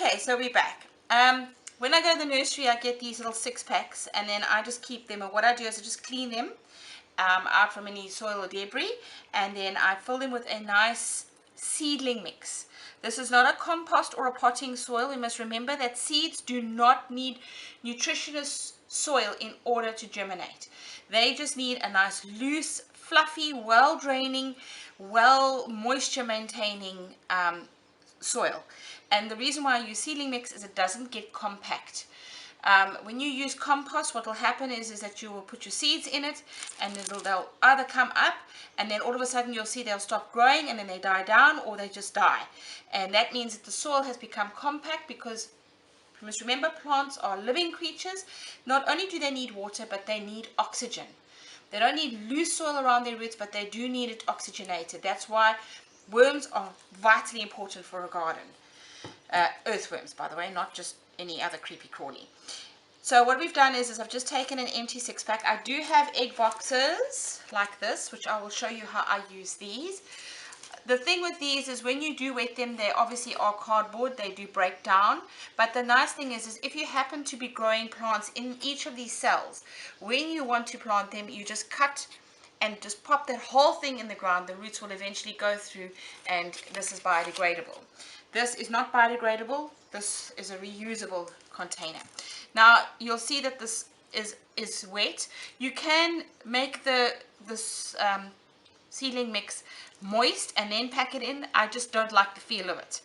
Okay, so we're back. When I go to the nursery, I get these little 6-packs, and then I just keep them. And what I do is I just clean them out from any soil or debris, and then I fill them with a nice seedling mix. This is not a compost or a potting soil. We must remember that seeds do not need nutritious soil in order to germinate. They just need a nice loose, fluffy, well draining, well moisture maintaining soil. And the reason why I use seedling mix is it doesn't get compact. When you use compost, what will happen is that you will put your seeds in it, and they'll either come up, and then all of a sudden you'll see they'll stop growing, and then they die down, or they just die. And that means that the soil has become compact, because you must remember plants are living creatures. Not only do they need water, but they need oxygen. They don't need loose soil around their roots, but they do need it oxygenated. That's why worms are vitally important for a garden. Earthworms, by the way, not just any other creepy crawly. So what we've done is I've just taken an empty 6-pack. I do have egg boxes like this, which I will show you how I use these. The thing with these is when you do wet them, they obviously are cardboard, they do break down. But the nice thing is if you happen to be growing plants in each of these cells, when you want to plant them, you just cut and just pop that whole thing in the ground. The roots will eventually go through, and this is biodegradable. This is not biodegradable. This is a reusable container. Now you'll see that this is wet. You can make this seedling mix moist and then pack it in. I just don't like the feel of it,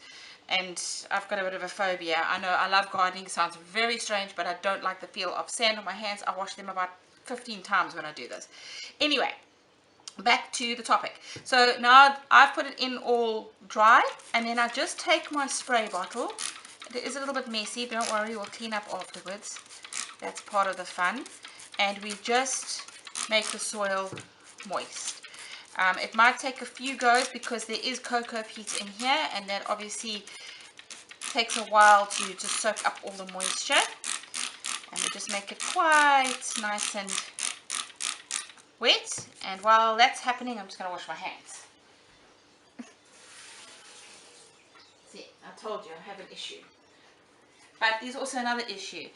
and I've got a bit of a phobia. I know I love gardening, sounds very strange, but I don't like the feel of sand on my hands. I wash them about 15 times when I do this. Anyway, back to the topic. So now I've put it in all dry, and then I just take my spray bottle. It is a little bit messy, but don't worry, we'll clean up afterwards. That's part of the fun. And we just make the soil moist. It might take a few goes because there is cocoa peat in here, and that obviously takes a while to just soak up all the moisture. And we just make it quite nice and wet. And while that's happening, I'm just going to wash my hands. See, I told you I have an issue. But there's also another issue.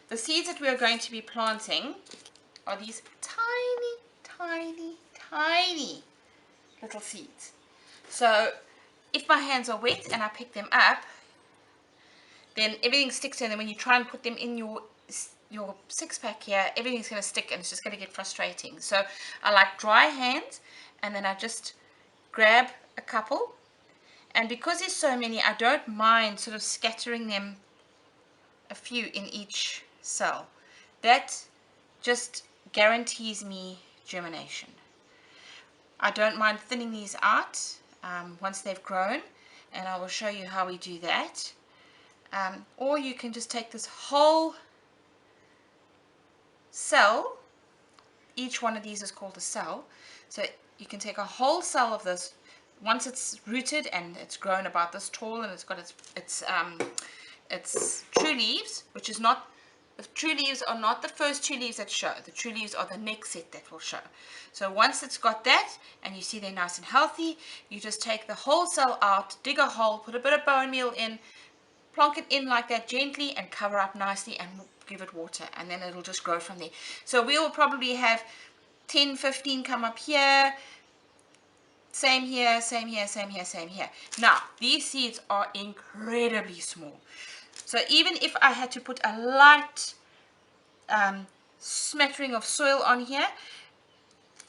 The seeds that we are going to be planting are these tiny, tiny, tiny little seeds. So if my hands are wet and I pick them up, then everything sticks in, and when you try and put them in your 6-pack here, everything's going to stick, and it's just going to get frustrating. So I like dry hands, and then I just grab a couple, and because there's so many, I don't mind sort of scattering them a few in each cell. That just guarantees me germination. I don't mind thinning these out once they've grown, and I will show you how we do that. Or you can just take this whole cell. Each one of these is called a cell. So you can take a whole cell of this. Once it's rooted and it's grown about this tall, and it's got its true leaves, which is not, the true leaves are not the first 2 leaves that show. The true leaves are the next set that will show. So once it's got that, and you see they're nice and healthy, you just take the whole cell out, dig a hole, put a bit of bone meal in, plonk it in like that gently, and cover up nicely, and give it water, and then it'll just grow from there. So we will probably have 10, 15 come up here, same here, same here, same here, same here. Now, these seeds are incredibly small. So even if I had to put a light smattering of soil on here,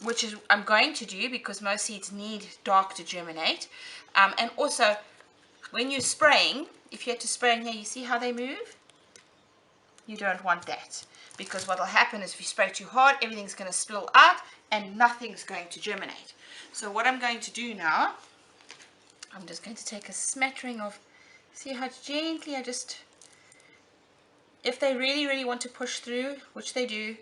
which is I'm going to do because most seeds need dark to germinate, and also when you're spraying, if you had to spray in here, you see how they move? You don't want that, because what will happen is if you spray too hard, everything's going to spill out and nothing's going to germinate. So what I'm going to do now, I'm just going to take a smattering of, see how gently I just, if they really, really want to push through, which they do,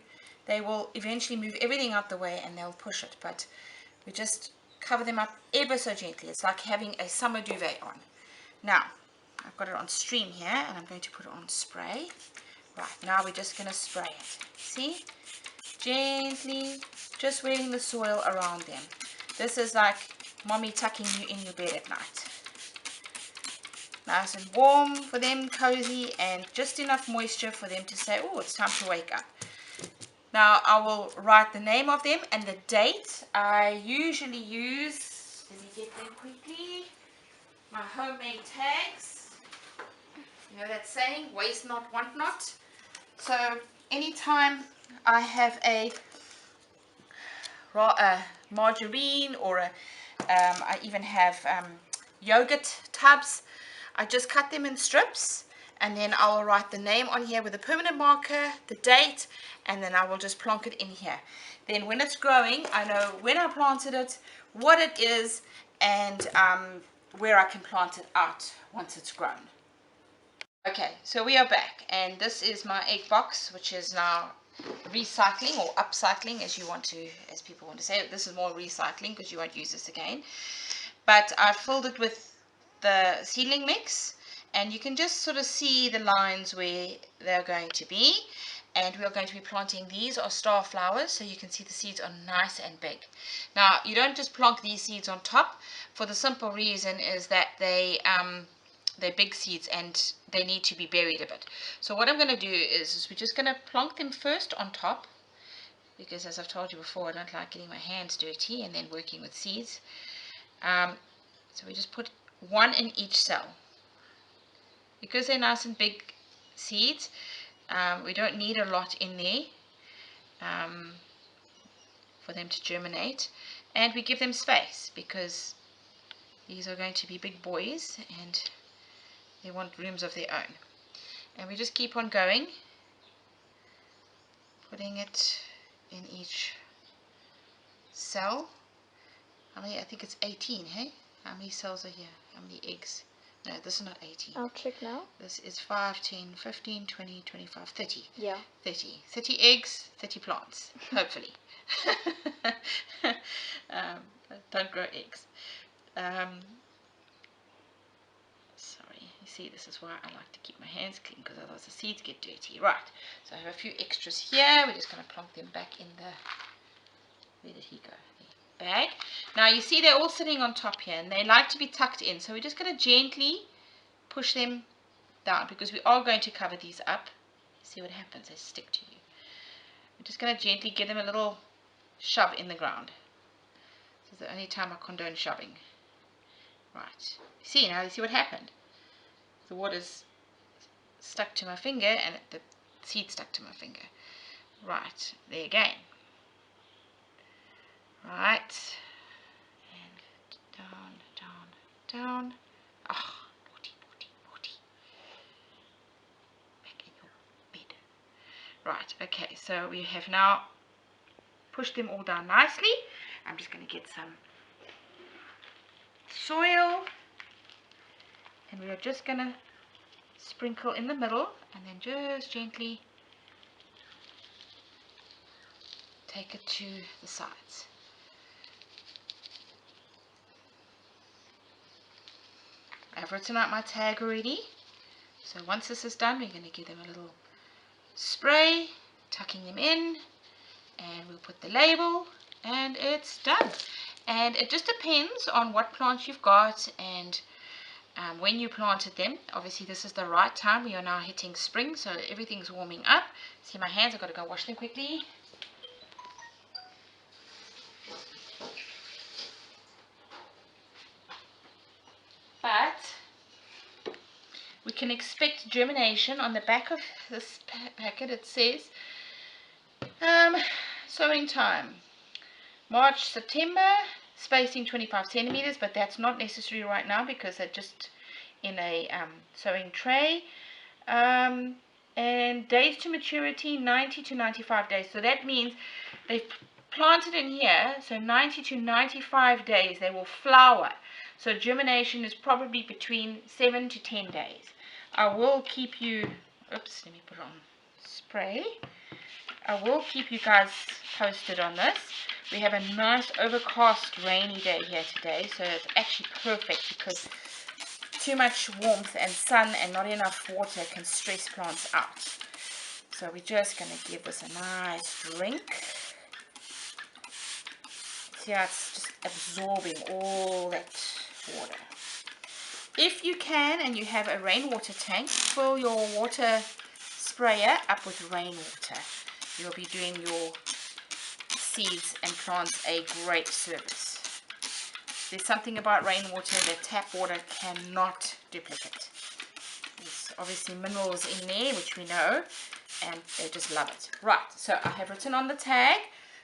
they will eventually move everything out the way and they'll push it. But we just cover them up ever so gently. It's like having a summer duvet on. Now, I've got it on stream here, and I'm going to put it on spray. Right, now we're just going to spray it. See? Gently, just wetting the soil around them. This is like mommy tucking you in your bed at night. Nice and warm for them, cozy, and just enough moisture for them to say, oh, it's time to wake up. Now I will write the name of them and the date. I usually use, let me get them quickly, my homemade tags. You know that saying, waste not, want not. So anytime I have a margarine or I even have yogurt tubs, I just cut them in strips, and then I will write the name on here with a permanent marker, the date, and then I will just plonk it in here. Then when it's growing, I know when I planted it, what it is, and where I can plant it out once it's grown. Okay, so we are back, and this is my egg box, which is now recycling or upcycling, as people want to say it. This is more recycling because you won't use this again. But I filled it with the seedling mix, and you can just sort of see the lines where they're going to be. And we are going to be planting, these are star flowers, so you can see the seeds are nice and big. Now, you don't just plonk these seeds on top, for the simple reason is that they're big seeds and they need to be buried a bit. So what I'm going to do is we're just going to plonk them first on top, because as I've told you before, I don't like getting my hands dirty and then working with seeds. So we just put one in each cell. Because they're nice and big seeds, we don't need a lot in there for them to germinate. And we give them space because these are going to be big boys and they want rooms of their own. And we just keep on going, putting it in each cell. How many? I think it's 18, hey? How many cells are here? How many eggs? No, this is not 18. I'll check now. This is 5, 10, 15, 20, 25, 30. Yeah. 30. 30 eggs, 30 plants, hopefully. Don't grow eggs. Sorry, you see, this is why I like to keep my hands clean, because otherwise the seeds get dirty. Right, so I have a few extras here. We're just going to plonk them back in the, where did he go? The bag. Now you see they're all sitting on top here, and they like to be tucked in, so we're just going to gently push them down, because we are going to cover these up. See what happens, they stick to you. We're just going to gently give them a little shove in the ground. This is the only time I condone shoving. Right, see now, you see what happened? The water's stuck to my finger and the seed stuck to my finger. Right, there again. Right, and down, down, down. Ah, naughty, naughty, naughty. Back in your bed. Right, okay, so we have now pushed them all down nicely. I'm just going to get some soil, and we are just going to sprinkle in the middle and then just gently take it to the sides. I've written out my tag already, so once this is done, we're going to give them a little spray, tucking them in, and we'll put the label, and it's done. And it just depends on what plants you've got and when you planted them. Obviously this is the right time. We are now hitting spring, so everything's warming up. See my hands, I've got to go wash them quickly. But we can expect germination. On the back of this packet it says sowing time March, September, spacing 25 centimeters, but that's not necessary right now because they're just in a sowing tray. And days to maturity, 90 to 95 days. So that means they've planted in here, so 90 to 95 days they will flower. So germination is probably between 7 to 10 days. I will keep you, oops, let me put on spray. I will keep you guys posted on this. We have a nice overcast rainy day here today, so it's actually perfect because too much warmth and sun and not enough water can stress plants out. So we're just going to give this a nice drink. See how it's just absorbing all that water. If you can and you have a rainwater tank, fill your water sprayer up with rainwater. You'll be doing your seeds and plants a great service. There's something about rainwater that tap water cannot duplicate. There's obviously minerals in there, which we know, and they just love it. Right, so I have written on the tag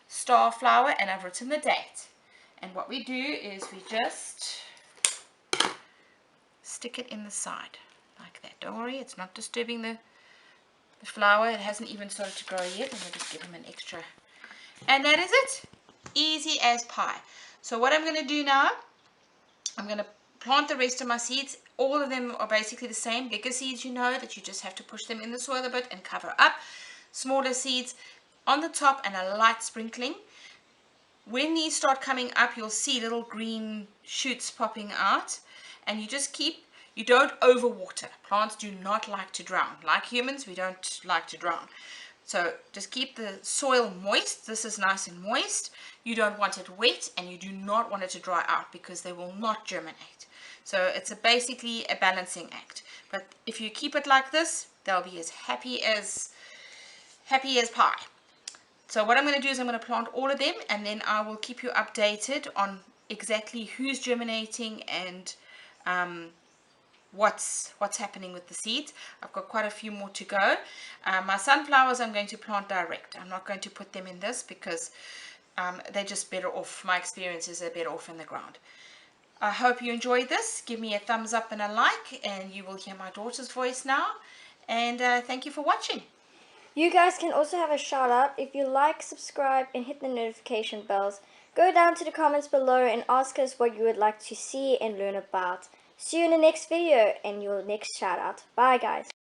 star flower and I've written the date. And what we do is we just stick it in the side like that. Don't worry, it's not disturbing the flower. It hasn't even started to grow yet. I'm going to just give him an extra. And that is it. Easy as pie. So what I'm going to do now, I'm going to plant the rest of my seeds. All of them are basically the same. Bigger seeds, you know, that you just have to push them in the soil a bit and cover up. Smaller seeds on the top and a light sprinkling. When these start coming up, you'll see little green shoots popping out. And you just keep, you don't overwater. Plants do not like to drown. Like humans, we don't like to drown. So just keep the soil moist. This is nice and moist. You don't want it wet and you do not want it to dry out because they will not germinate. So it's basically a balancing act. But if you keep it like this, they'll be as happy as pie. So what I'm going to do is I'm going to plant all of them and then I will keep you updated on exactly who's germinating and what's happening with the seeds. I've got quite a few more to go. My sunflowers I'm going to plant direct. I'm not going to put them in this because they're just better off. My experience is they're better off in the ground. I hope you enjoyed this. Give me a thumbs up and a like and you will hear my daughter's voice now. And thank you for watching. You guys can also have a shout out. If you like, subscribe and hit the notification bells. Go down to the comments below and ask us what you would like to see and learn about. See you in the next video and your next shout out. Bye guys.